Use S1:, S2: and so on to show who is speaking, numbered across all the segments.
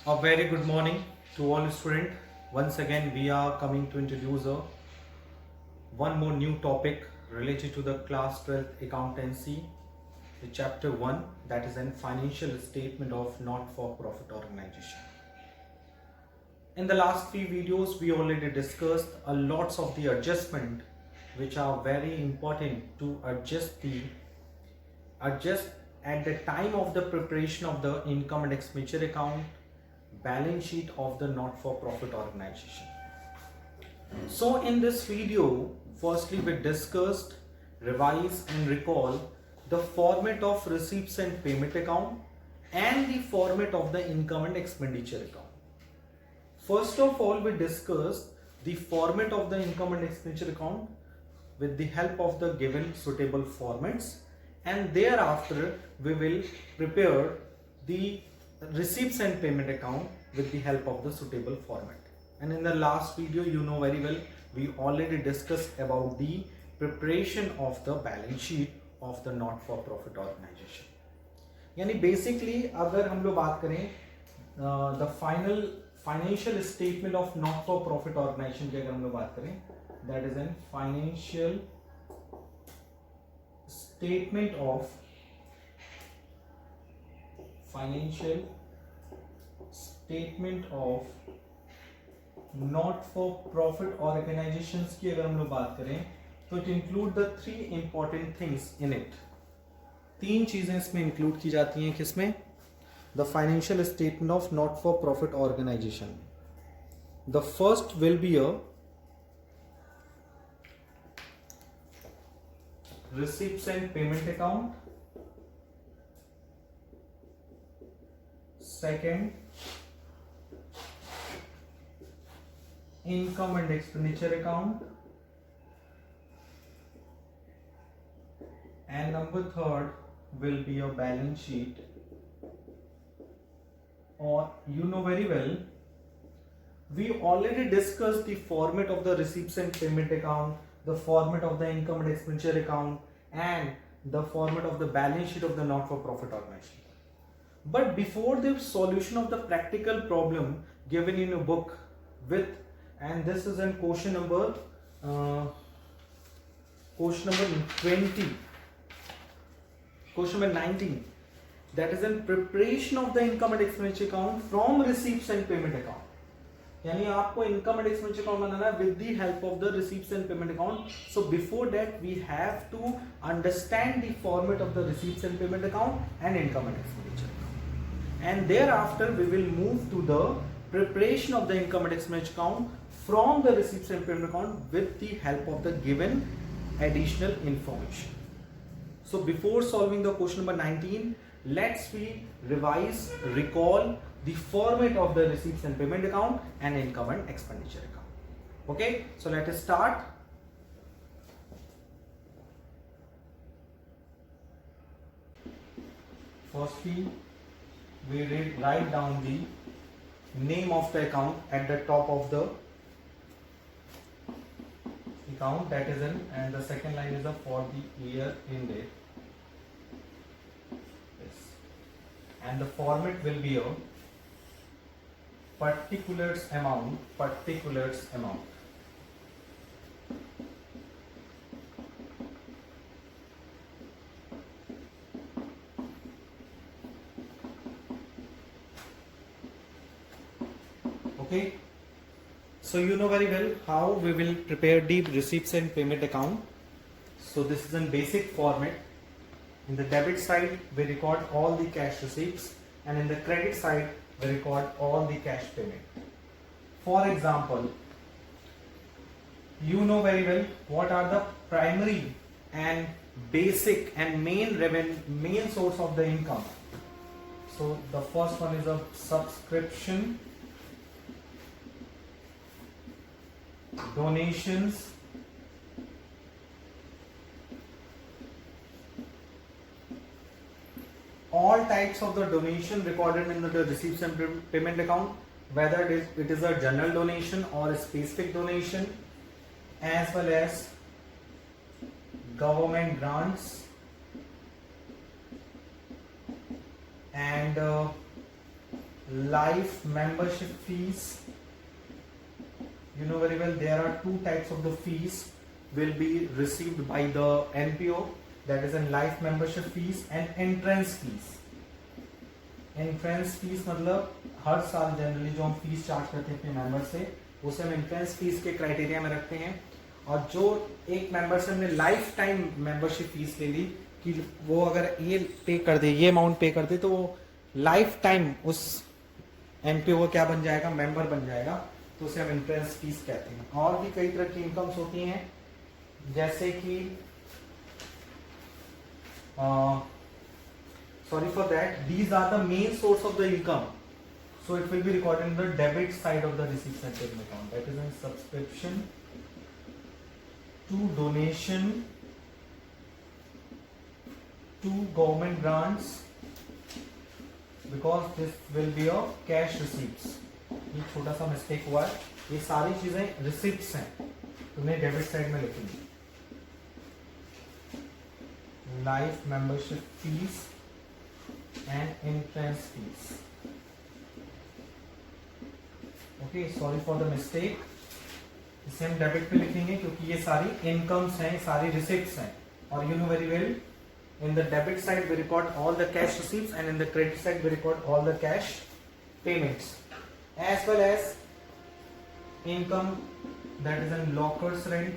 S1: A very good morning to all students. Once again, we are coming to introduce one more new topic related to the class 12th accountancy, the chapter 1, that is in financial statement of not-for-profit organization. In the last three videos, we already discussed a lots of the adjustment which are very important to adjust at the time of the preparation of the income and expenditure account, balance sheet of the not-for-profit organization. So in this video, firstly we discussed, revise and recall the format of receipts and payment account and the format of the income and expenditure account. First of all, we discussed the format of the income and expenditure account with the help of the given suitable formats, and thereafter we will prepare the receipts and payment account with the help of the suitable format. And in the last video, you know very well, we already discussed about the preparation of the balance sheet of the not for profit organization. यानी basically अगर हम लोग बात करें the financial statement of not for profit organization की अगर हम लोग बात करें, that is an financial statement of not for profit organizations की अगर हम लोग बात करें तो it include the three important things in it. तीन चीजें इसमें इंक्लूड की जाती हैं. किसमें? The financial statement of not for profit organization. The first will be a receipts and payment account. Second, income and expenditure account. And number third will be a balance sheet. Or you know very well, we already discussed the format of the receipts and payment account, the format of the income and expenditure account, and the format of the balance sheet of the not-for-profit organization. But before the solution of the practical problem given in a book with, and this is in question number 20, question number 19, that is in preparation of the income and expenditure account from receipts and payment account. यानी आपको income and expenditure account बनाना है with the help of the receipts and payment account. So before that we have to understand the format of the receipts and payment account and income and expenditure account, and thereafter we will move to the preparation of the income and expenditure account from the receipts and payment account with the help of the given additional information. So before solving the question number 19, let's we revise, recall the format of the receipts and payment account and income and expenditure account. Okay, so let us start. Firstly, we write down the name of the account at the top of the account, that is in, and the second line is the for the year ended. Yes. And the format will be a particulars amount. Okay, so you know very well how we will prepare the receipts and payment account. So this is in basic format. In the debit side we record all the cash receipts, and in the credit side we record all the cash payment. For example, you know very well what are the primary and basic and main source of the income. So the first one is a subscription, donations, all types of the donation recorded in the receipts and payment account, whether it is a general donation or a specific donation, as well as government grants and life membership fees. You know very well there are two types of the fees will be received by the NPO, that is in life membership fees and entrance fees. Entrance fees मतलब हर साल generally जो हम fees charge करते हैं अपने member से, उसे हम एंट्रेंस फीस के क्राइटेरिया में रखते हैं। और जो एक मेंबर से हमने लाइफ टाइम मेंबरशिप फीस ले ली कि वो अगर ये पे कर दे, ये अमाउंट पे कर दे, तो वो लाइफ टाइम उस एनपीओ का क्या बन जाएगा, मेंबर बन जाएगा, तो उसे हम एंट्रेंस फीस कहते हैं। और भी कई तरह की इनकम्स होती हैं, जैसे कि sorry for that, these are the main source of the income, so it will be recorded in the debit side of the receipts and payment account, that is in subscription to donation to government grants, because this will be a cash receipts। ये छोटा सा mistake हुआ है, ये सारी चीजें receipts हैं, तुम्हें डेबिट साइड में लिखेंगे। Life membership fees and entrance fees। Okay, sorry for the mistake, इसे हम डेबिट पे लिखेंगे क्योंकि ये सारी इनकम्स हैं, सारी रिसिप्ट्स हैं। और you know very well, in the debit side we record all the cash receipts and in the credit side we record all the cash payments, as well as income that is in lockers rent।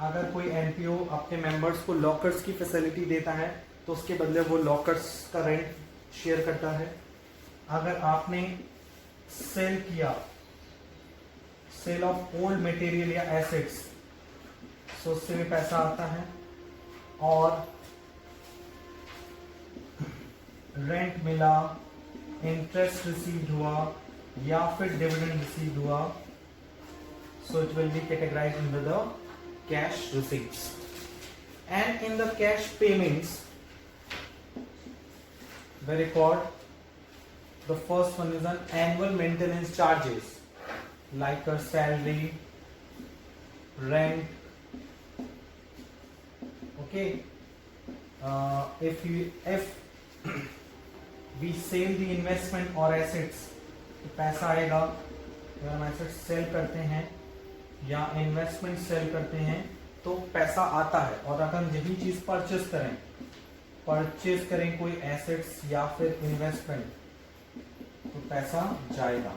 S1: अगर कोई NPO अपने members को lockers की facility देता है तो उसके बदले वो लॉकर्स का रेंट शेयर करता है। अगर आपने सेल किया, सेल ऑफ ओल्ड मटेरियल या एसेट्स, तो उससे भी पैसा आता है। और रेंट मिला, इंटरेस्ट रिसीव्ड हुआ या फिर डिविडेंड रिसीव्ड हुआ, so it will B categorised under the cash receipts। and in the cash payments we record, the first one is an annual maintenance charges like a salary, rent। okay, if we sell the investment or assets, तो पैसा आएगा। अगर हम assets cell करते हैं या investment sell करते हैं तो पैसा आता है। और अगर हम यही चीज परचेज करें कोई एसेट्स या फिर इन्वेस्टमेंट, तो पैसा जाएगा।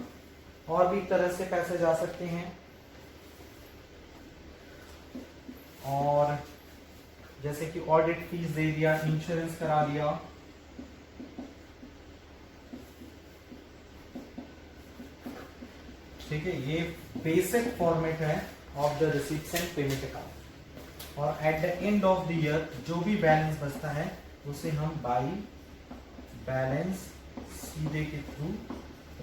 S1: और भी तरह से पैसे जा सकते हैं, और जैसे कि ऑडिट फीस दे दिया, इंश्योरेंस करा दिया, ठीक है। ये बेसिक फॉर्मेट है of the receipts and payment account. और at the end of the year जो भी बैलेंस बचता है उसे हम बाई बैलेंस सीधे के थ्रू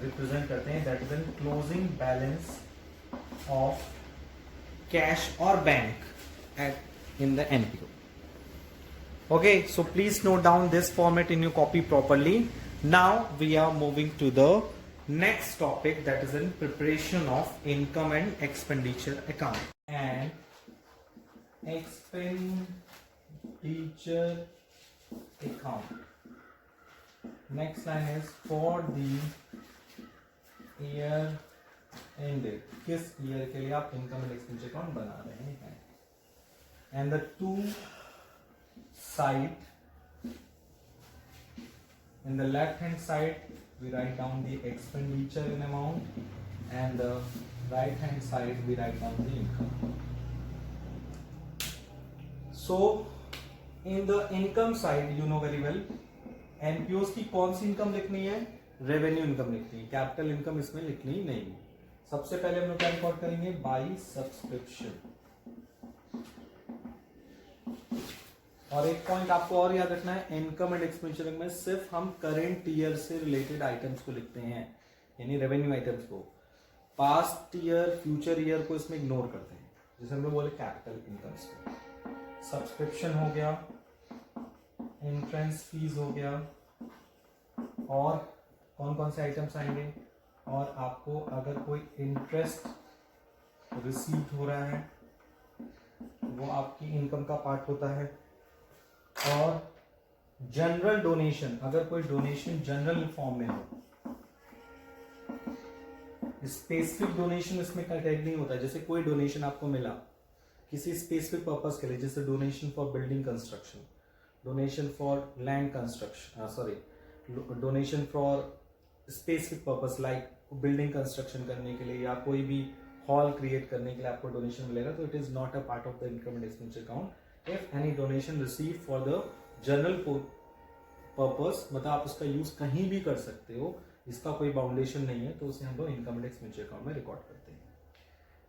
S1: रिप्रेजेंट करते हैं, that is an closing balance of cash और bank at in the NPO. Okay, so please note down this format in your copy properly. Now we are moving to the next topic, that is in preparation of income and expenditure account and expenditure account। next line is for the year ended, किस year के लिए आप income and expenditure account बना रहे हैं। and the two side, in the left hand side we write down the expenditure in amount and the right hand side we write down the income। so in the income side you know very well, एनपीओस की कौन सी income लिखनी है, revenue income लिखनी है, capital income इसमें लिखनी नहीं। सबसे पहले हम लोग क्या रिकॉर्ड करेंगे, बाई सब्सक्रिप्शन। और एक पॉइंट आपको और याद रखना है, इनकम एंड एक्सपेंडिचर में सिर्फ हम करंट ईयर से रिलेटेड आइटम्स को लिखते हैं, यानी रेवेन्यू आइटम्स को। पास्ट ईयर, फ्यूचर ईयर को इसमें इग्नोर करते हैं, जैसे हम लोग बोले कैपिटल इनकम्स को। सब्सक्रिप्शन हो गया, एंट्रेंस फीस हो गया, और कौन कौन से आइटम्स आएंगे, और आपको अगर कोई इंटरेस्ट रिसीव हो रहा है वो आपकी इनकम का पार्ट होता है। और जनरल डोनेशन, अगर कोई डोनेशन जनरल फॉर्म में हो, स्पेसिफिक डोनेशन इसमें टैग नहीं होता। जैसे कोई डोनेशन आपको मिला किसी स्पेसिफिक पर्पस के लिए, जैसे donation for building construction, donation for land construction, sorry donation for specific purpose like building construction करने के लिए या कोई भी हॉल क्रिएट करने के लिए आपको डोनेशन मिलेगा, तो it is not a part of the income and expenditure account. If any donation receive for the general purpose, मतलब आप उसका यूज कहीं भी कर सकते हो, इसका कोई बाउंडेशन नहीं है, तो उसे हम लोग इनकम एंड एक्सपेंडिचर अकाउंट में रिकॉर्ड करते हैं।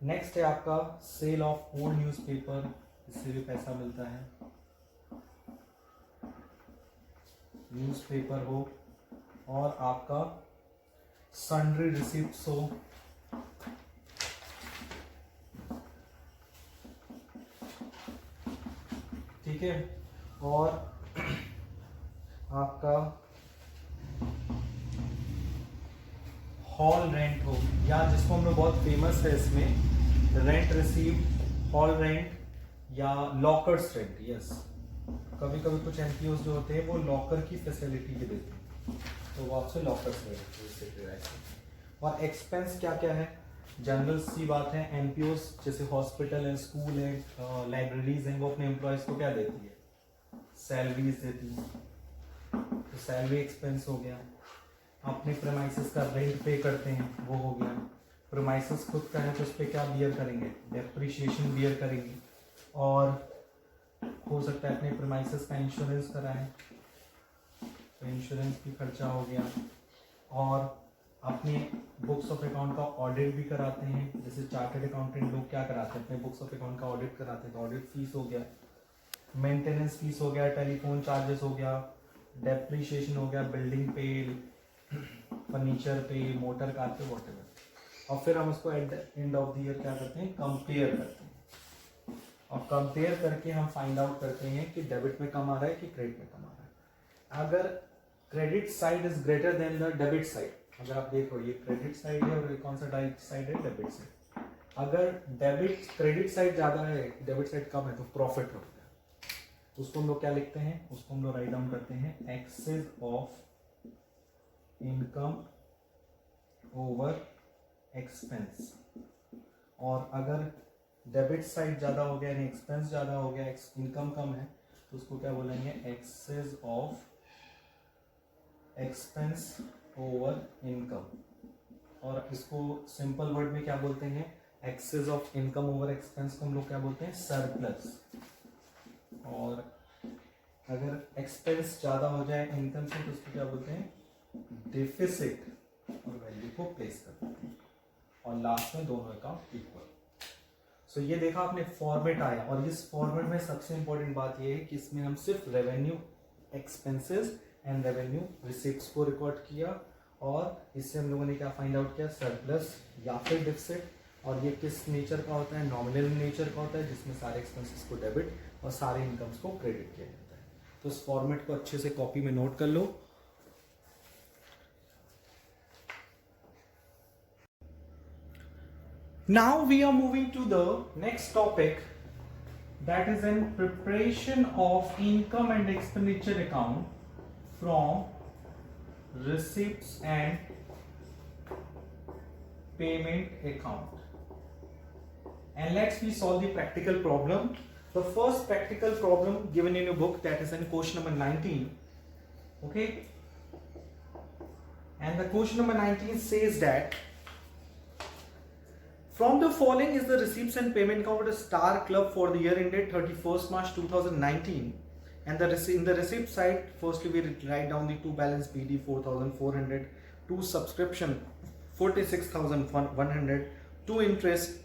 S1: नेक्स्ट है आपका सेल ऑफ ओल्ड न्यूज़पेपर, इससे भी पैसा मिलता है। न्यूज़पेपर हो और आपका सन्ड्री रिसिप्ट्स हो, ठीक है, और आपका हॉल रेंट हो, या जिसको हम लोग बहुत फेमस है इसमें रेंट रिसीव, हॉल रेंट या लॉकर्स रेंट। यस, कभी कभी कुछ एनपीओ जो होते हैं वो लॉकर की फैसिलिटी भी देते हैं, तो वो आपसे लॉकर्स रेंट। और एक्सपेंस क्या क्या है, जनरल सी बात है, एनपीओ जैसे हॉस्पिटल है, स्कूल है, लाइब्रेरीज हैं, वो अपने एम्प्लॉयज को क्या देती है, सैलरीज देती है, तो सैलरी एक्सपेंस हो गया। अपने प्रेमाइसेस का रेंट पे करते हैं, वो हो गया। प्रेमाइसेस खुद का है तो उस पर क्या बियर करेंगे, डेप्रिशिएशन बियर करेंगे। और हो सकता है अपने प्रेमाइसेस का इंश्योरेंस कराएं, तो इंश्योरेंस भी खर्चा हो गया। और अपने बुक्स ऑफ अकाउंट का ऑडिट भी कराते हैं, जैसे चार्टर्ड अकाउंटेंट लोग क्या कराते हैं, अपने बुक्स ऑफ अकाउंट का ऑडिट कराते हैं, तो ऑडिट फीस हो गया, मेंटेनेंस फीस हो गया, टेलीफोन चार्जेस हो गया, डेप्रिशिएशन हो गया, बिल्डिंग पे, फर्नीचर पे, मोटर कार पे, वॉटेवर। और फिर हम उसको eight the end of the year क्या करते हैं, कंपेयर करते हैं, और कंपेयर करके हम फाइंड आउट करते हैं कि डेबिट में कम आ रहा है कि क्रेडिट में कम आ रहा है। अगर credit side is greater than the debit side, अगर आप देखो ये क्रेडिट साइड है और कौन सा साइड है, डेबिट साइड। अगर डेबिट क्रेडिट साइड ज्यादा है, डेबिट साइड कम है, तो प्रॉफिट हो गया। उसको हम लोग क्या लिखते हैं, उसको हम लोग राइट डाउन करते हैं excess of income over expense. और अगर डेबिट साइड ज्यादा हो गया यानी एक्सपेंस ज्यादा हो गया, इनकम कम है, तो उसको क्या बोलेंगे, excess of expense over income. और इसको सिंपल वर्ड में क्या बोलते हैं, excess of income over expense को हम लोग क्या बोलते हैं, सरप्लस। और अगर एक्सपेंस ज्यादा हो जाए इनकम से, तो उसको क्या बोलते हैं, डिफिसिट, और वैल्यू को प्लेस करते हैं, और लास्ट में दोनों अकाउंट इक्वल। सो ये देखा आपने, फॉर्मेट आया। और इस फॉर्मेट में सबसे इंपॉर्टेंट बात ये है कि इसमें हम सिर्फ revenue expenses and revenue receipts को रिकॉर्ड किया, और इससे हम लोगों ने क्या फाइंड आउट किया, सरप्लस या फिर डिफिसिट। और ये किस नेचर का होता है, नॉमिनल नेचर का होता है, जिसमें सारे एक्सपेंसेस को डेबिट और सारे इनकम्स को क्रेडिट किया जाता है। तो इस फॉर्मेट को अच्छे से कॉपी में नोट कर लो। Now we are moving to the next topic, that is in preparation of income and expenditure account from receipts and payment account. And let's we solve the practical problem. The first practical problem given in your book, that is in question number 19. Okay. And the question number 19 says that from the following is the receipts and payment account of Star Club for the year ended 31st March 2019. And in the receipt side, firstly we write down the two balance BD 4,400, two subscription 46,100, two interest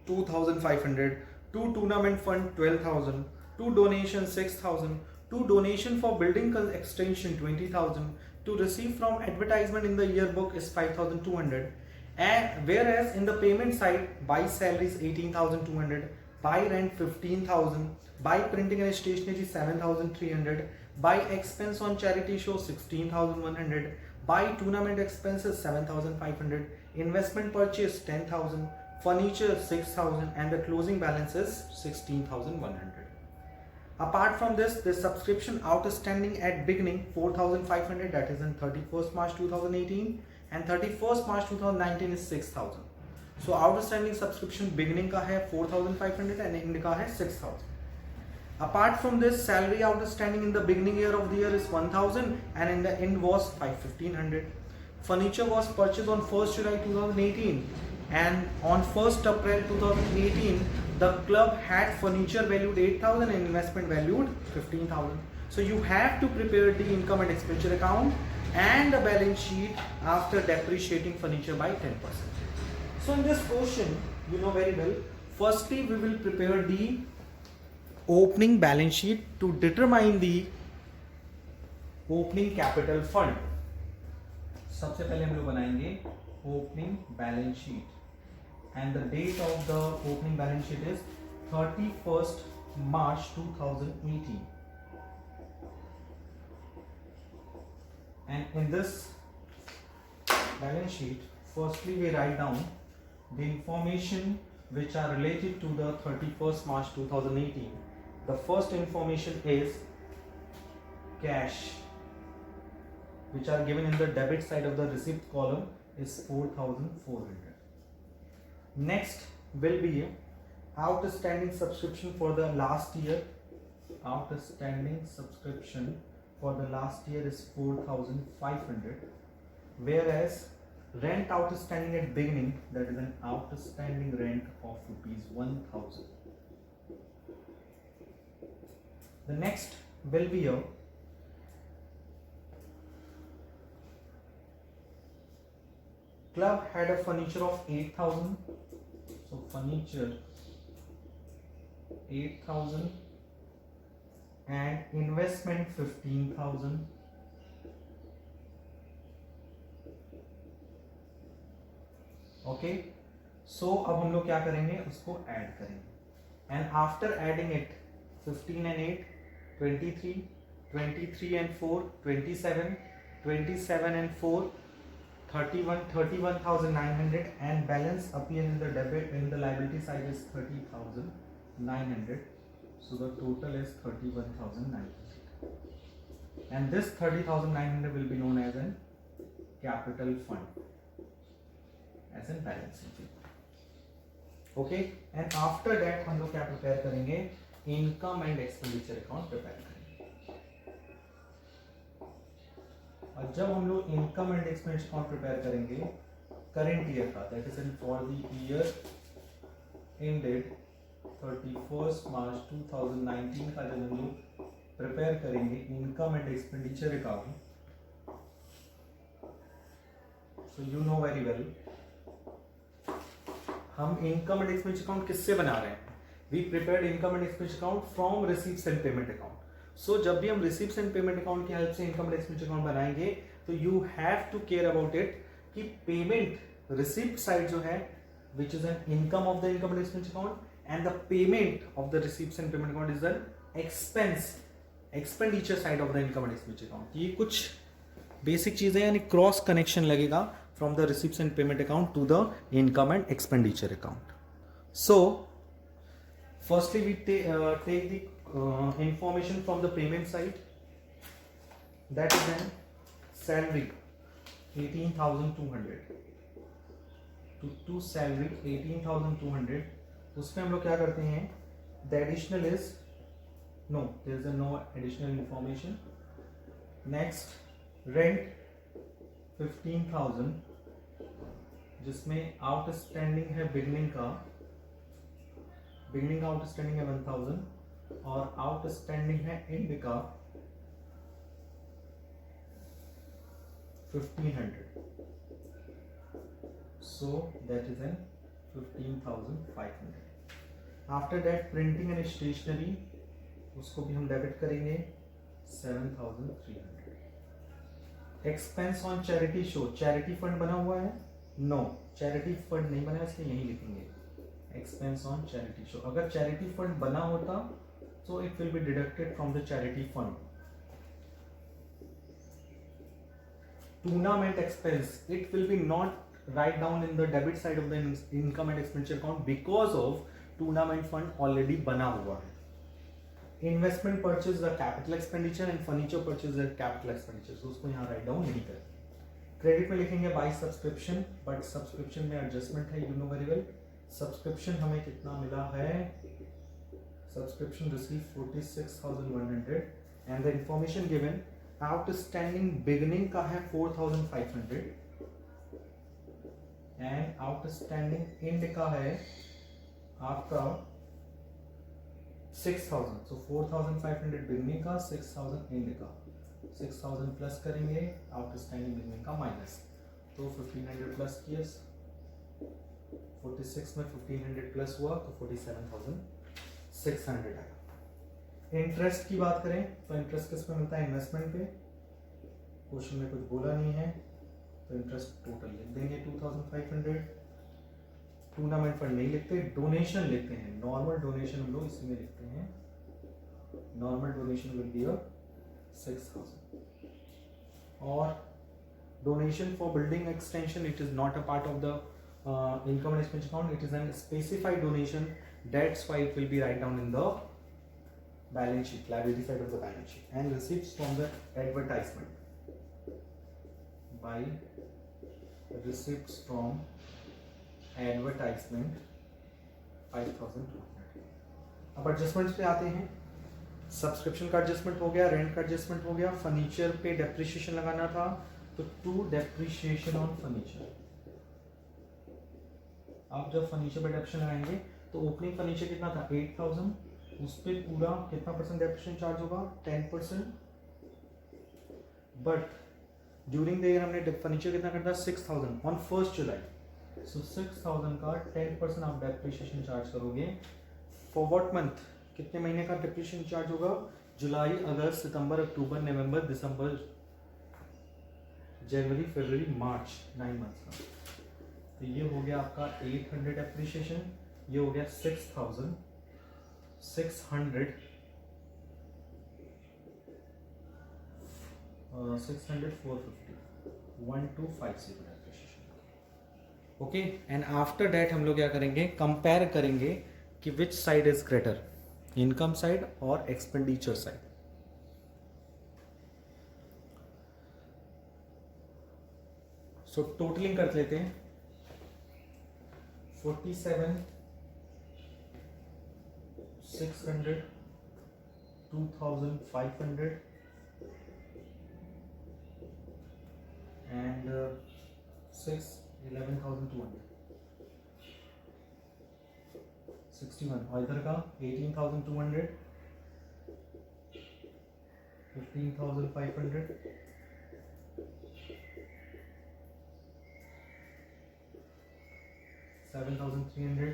S1: 2,500, two tournament fund 12,000, two donation 6,000, two donation for building extension 20,000, to receive from advertisement in the yearbook is 5,200. And whereas in the payment side, buy salaries 18,200, buy rent 15,000, buy printing and stationery 7,300, buy expense on charity show 16,100, buy tournament expenses 7,500, investment purchase 10,000, furniture 6,000, and the closing balance is 16,100. Apart from this, the subscription outstanding at beginning 4,500, that is in 31st March 2018, and 31st March 2019 is 6,000. So outstanding subscription beginning का है 4,500 and end का है 6,000. Apart from this, salary outstanding in the beginning year of the year is 1,000 and in the end was 1,500. Furniture was purchased on 1st July 2018 and on 1st April 2018 the club had furniture valued 8,000 and investment valued 15,000. So you have to prepare the income and expenditure account and the balance sheet after depreciating furniture by 10%. So in this portion, you know very well, firstly we will prepare the opening balance sheet to determine the opening capital fund. सबसे पहले हम लोग बनाएंगे opening balance sheet and the date of the opening balance sheet is 31st March 2018. And in this balance sheet, firstly we write down the information which are related to the 31st March 2018. The first information is cash, which are given in the debit side of the receipt column is 4,400. Next will be outstanding subscription for the last year. Outstanding subscription for the last year is 4,500, whereas rent outstanding at beginning, that is an outstanding rent of rupees 1,000. The next will be a club had a furniture of 8,000. So furniture 8,000 and investment 15,000. Okay, so अब हम लोग क्या करेंगे, उसको add करेंगे and after adding it 15 and 8 23, 23 and 4 27, 27 and 4 31,900 and balance appear in the debit in the liability side is 30,900. So the total is 31,900 and this 30,900 will be known as an capital fund, as in balance sheet. Okay, and after that हम लोग क्या prepare करेंगे, income and expenditure account prepare करेंगे. और जब हम लोग income and expenditure account prepare करेंगे करंट ईयर का, that is for the year ended 31st March 2019 का जब हम लोग प्रिपेयर करेंगे income and expenditure account, so you know very well हम इनकम एंड एक्सपेंडिचर अकाउंट किससे बना रहे हैं. We prepared income and expenditure account from receipts and payment account. So जब भी हम receipts and payment account की हेल्प से income and expenditure account बनाएंगे तो you have to care about it कि payment receipt side जो है which is an income of the income and expenditure account and the payment of the receipts and payment account is an expenditure side of the income and expenditure account. ये कुछ basic चीजें यानी cross connection लगेगा from the receipts and payment account to the income and expenditure account. So firstly we take the information from the payment side, that is then salary 18,200 to salary 18,200. उसमें हम लोग क्या करते हैं, the additional is no, there is no additional information. Next rent 15,000 जिसमें outstanding है beginning outstanding है 1,000 और आउटस्टैंडिंग है एंड का 1,500. So that is an 15,500. After that printing and stationery उसको भी हम डेबिट करेंगे 7,300. Expense on charity show, charity fund बना हुआ है, नो चैरिटी फंड नहीं बना, इसलिए यही लिखेंगे एक्सपेंस ऑन चैरिटी शो. अगर चैरिटी फंड बना होता तो it will be deducted from the charity fund. Tournament expense, it will B not write down in the debit side of the income and expenditure account because of tournament fund already बना हुआ है. Investment purchase the capital expenditure and furniture purchase the capital expenditure, तो उसको यहाँ write down नहीं करें। Credit में लिखेंगे बाय सब्सक्रिप्शन, बट सब्सक्रिप्शन में एडजस्टमेंट है, you know very well. Subscription हमें कितना मिला है, subscription receive 46,100 and the information given outstanding beginning का है 4,500 एंड आउटस्टैंडिंग एंड का है आपका 6,000, सो 4,500 बिगिनिंग का, 6,000 एंड का, 6,000 प्लस करेंगे आउटस्टैंडिंग बिगिनिंग का माइनस, तो 1,500 प्लस किया, 46 में 1,500 प्लस हुआ तो 47,600 आया। इंटरेस्ट की बात करें तो इंटरेस्ट किस पे मिलता है, इन्वेस्टमेंट पे, क्वेश्चन में कुछ बोला नहीं है तो इंटरेस्ट टोटल लिख देंगे 2,500। टूर्नामेंट फंड नहीं लिखते, डोनेशन लिखते हैं, नॉर्मल डोनेशन हम लोग इसी में लिखते हैं, नॉर्मल डोनेशन विल बी 6,000। और donation for building extension, it is not a part of the income and expense account, it is a specified donation, that's why it will be write down in the balance sheet, liability side of the balance sheet. And receipts from the advertisement, by receipts from advertisement 5,200। अब adjustments पे आते हैं। Subscription का adjustment हो गया, rent का adjustment हो गया, फर्नीचर पे डेप्रिसिएशन लगाना था तो टू डेप्रिसिएशन ऑन फर्नीचर। आप जब फर्नीचर पे डेप्रिसिएशन लगाएंगे तो ओपनिंग फर्नीचर कितना था 8,000, उस पर पूरा कितना परसेंट डेप्रिसिएशन चार्ज होगा 10%, बट ड्यूरिंग द ईयर हमने फर्नीचर कितना करता 6,000 ऑन 1 जुलाई, सो 6,000 का 10% आप डेप्रिसिएशन चार्ज करोगे। फॉर व्हाट मंथ, कितने महीने का डेप्रिसिएशन चार्ज होगा, जुलाई, अगस्त, सितंबर, अक्टूबर, नवंबर, दिसंबर, जनवरी, फरवरी, मार्च, 9 मंथ्स का। तो ये हो गया आपका 800 एप्रिसिएशन, ये हो गया 6,600, 600, 450, 1250 appreciation. Okay, and after that हम लोग क्या करेंगे, कंपेयर करेंगे कि which side is greater, income side और एक्सपेंडिचर साइड। सो टोटलिंग कर लेते हैं, 47,600, 2,500 and 11,200, 61, और इधर का 18,200, 15,500, 7,300,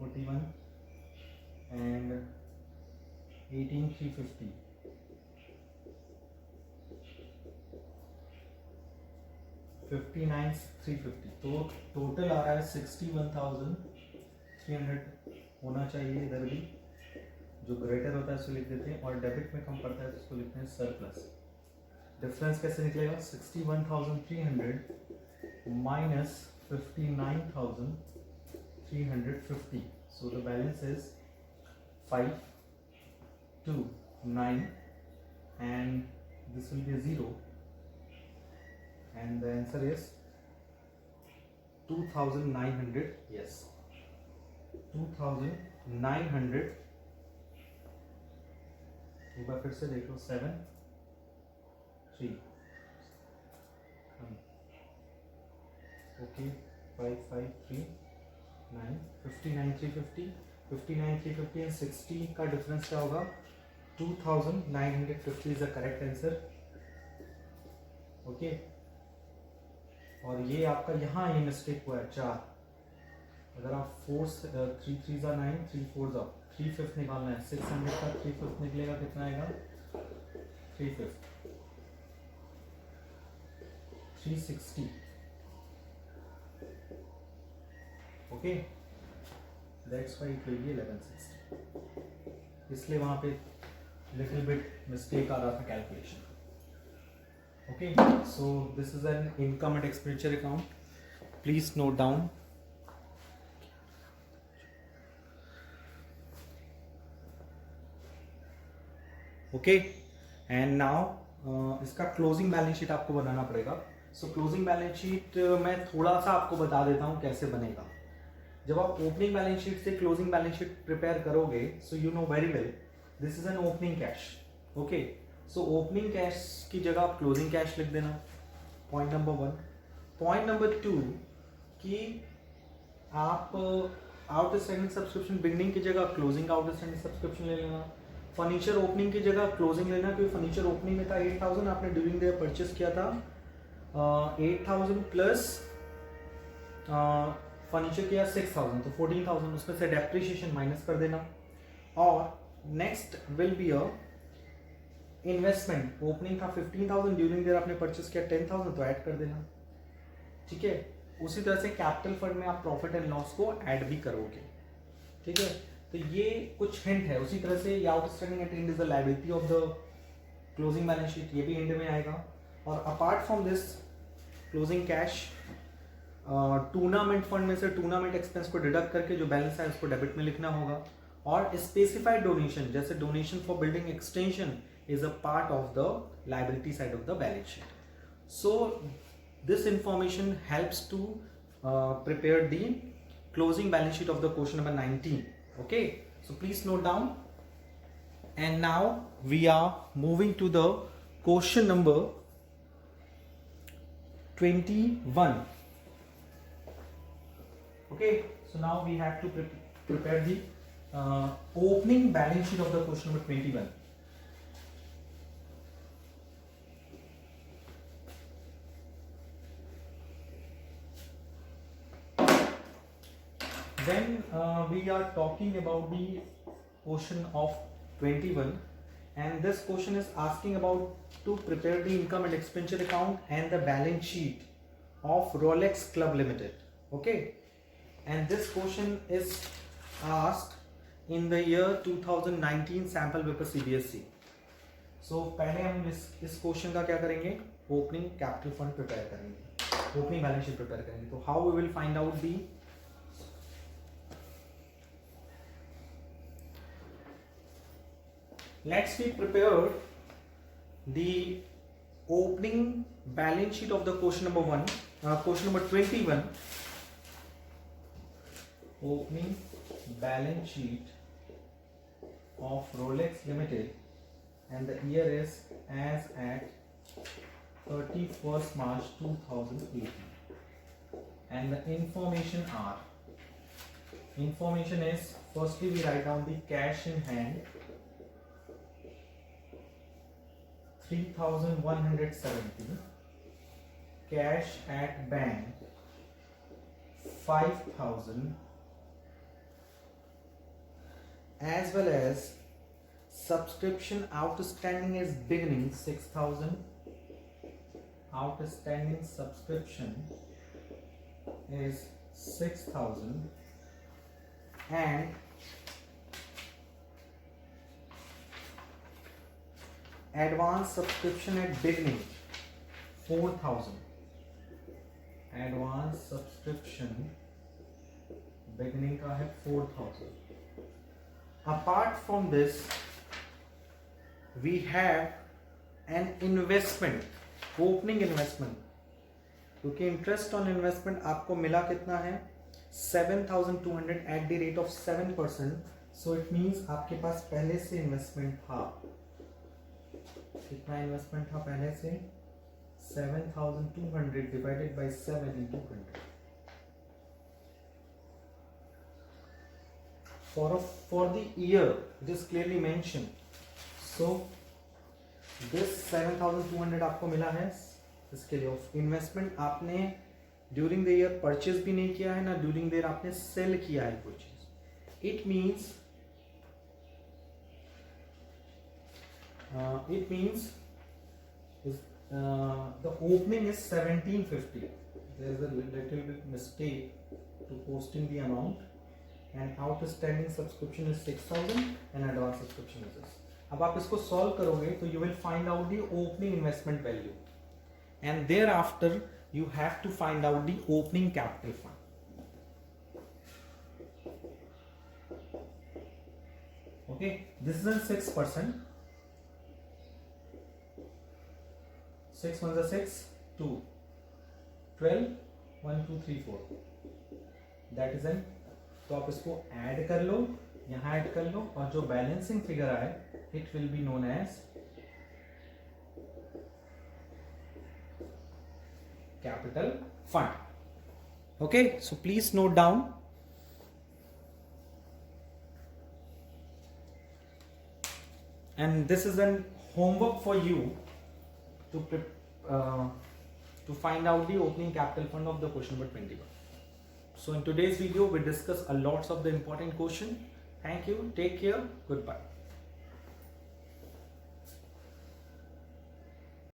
S1: 41 and 18,350, 59,350, तो टोटल आ रहा है 61,300 होना चाहिए। इधर भी जो ग्रेटर होता है उसको लिख देते हैं, और डेबिट में कम पड़ता है तो उसको लिखते हैं सरप्लस। डिफरेंस कैसे निकलेगा, 61,300 minus 59,350, so the balance is 529 and this will be a 0 and the answer is 2,900, yes 2,900। एक बार फिर से देख लो, 7 3 ओके 5 5 3 9 59,350, 59,350 एंड 60 का डिफरेंस क्या होगा, 2,950 is the correct answer. Okay, और ये आपका यहाँ ये मिस्टेक हुआ है 4, अगर आप 4 3 3 जा 9, 3 4 जा 3/5 निकालना है, 600 का 3/5 निकलेगा, कितना आएगा 3/5, 360। Okay, that's why it will B 1160, इसलिए वहां पे लिटिल बिट मिस्टेक आ रहा था calculation. Okay, so this is an income and expenditure account, please note down. Okay and now इसका क्लोजिंग बैलेंस शीट आपको बनाना पड़ेगा. सो क्लोजिंग बैलेंस शीट मैं थोड़ा सा आपको बता देता हूँ कैसे बनेगा. जब आप ओपनिंग बैलेंस शीट से क्लोजिंग बैलेंस शीट प्रिपेयर करोगे, so you know very well this is an opening cash. Okay, so opening cash की जगह आप क्लोजिंग कैश लिख देना. Point number 1. पॉइंट नंबर 2 कि आप आउटस्टैंडिंग सब्सक्रिप्शन बिगनिंग की जगह क्लोजिंग आउटस्टैंडिंग सब्सक्रिप्शन ले लेना. फर्नीचर ओपनिंग की जगह क्लोजिंग लेना, क्योंकि फर्नीचर ओपनिंग में था 8,000, आपने ड्यूरिंग द परचेस किया था 8,000 प्लस फर्नीचर किया 6,000, तो 14,000, उसमें से डेप्रिसिएशन माइनस कर देना. और next will be a investment. Opening था 15,000, ड्यूरिंग देयर आपने परचेस किया 10,000, तो ऐड कर देना. ठीक है, उसी तरह से कैपिटल फंड में आप प्रॉफिट एंड लॉस को ऐड भी करोगे. ठीक है, तो ये कुछ हिंट है. उसी तरह से outstanding at and is the liability of the closing balance sheet, ये भी एंड में आएगा. और apart from this closing cash, tournament fund में से टूर्नामेंट एक्सपेंस को डिडक्ट करके जो बैलेंस है उसको डेबिट में लिखना होगा. और स्पेसिफाइड डोनेशन, जैसे donation for building extension is a part of the liability side of the balance sheet. So this information helps to prepare the closing balance sheet of the question number 19. Okay, so please note down. And now we are moving to the question number 21. Okay, so now we have to prepare the opening balance sheet of the question number 21. Then we are talking about the question of 21, and this question is asking about to prepare the income and expenditure account and the balance sheet of Rolex Club Limited. Okay, and this question is asked in the year 2019 sample paper CBSE. So पहले हम इस question का क्या करेंगे, opening capital fund prepare करेंगे, opening balance sheet prepare करेंगे. तो how we will find out the, let's be prepared the opening balance sheet of the question number 1, question number 21. Opening balance sheet of Rolex Limited, and the year is as at 31st March 2018, and the information is, firstly we write down the cash in hand 3,170, cash at bank 5,000, as well as subscription outstanding is beginning 6,000, outstanding subscription is 6,000, and advance subscription at beginning 4,000, advance subscription beginning का है 4,000. Apart from this we have an investment, opening investment, क्योंकि interest on investment आपको मिला कितना है 7,200 at the rate of 7%. so it means आपके पास पहले से investment था. कितना इन्वेस्टमेंट था पहले से, 7,200 divided by 7 into 100. For the year it is clearly mentioned. So this 7,200 आपको मिला है इसके लिए ऑफ इन्वेस्टमेंट. आपने ड्यूरिंग द ईयर परचेज भी नहीं किया है ना ड्यूरिंग द ईयर आपने सेल किया है कोई चीज. It means the opening is 1,750. There is a little bit mistake to posting the amount, and outstanding subscription is 6,000 and advance subscription is this. अब आप इसको solve करोगे तो you will find out the opening investment value, and thereafter you have to find out the opening capital fund. Okay, this is a 6%. 6 1 is 6, 2, 12, 1 2 3 4, that is N. तो आप इसको add कर लो, यहाँ ऐड कर लो, और जो बैलेंसिंग फिगर आए it will be known as capital fund. Okay, so please note down. And this is an homework for you to find out the opening capital fund of the question number 21. So in today's video we discuss a lots of the important question. Thank you, take care, goodbye.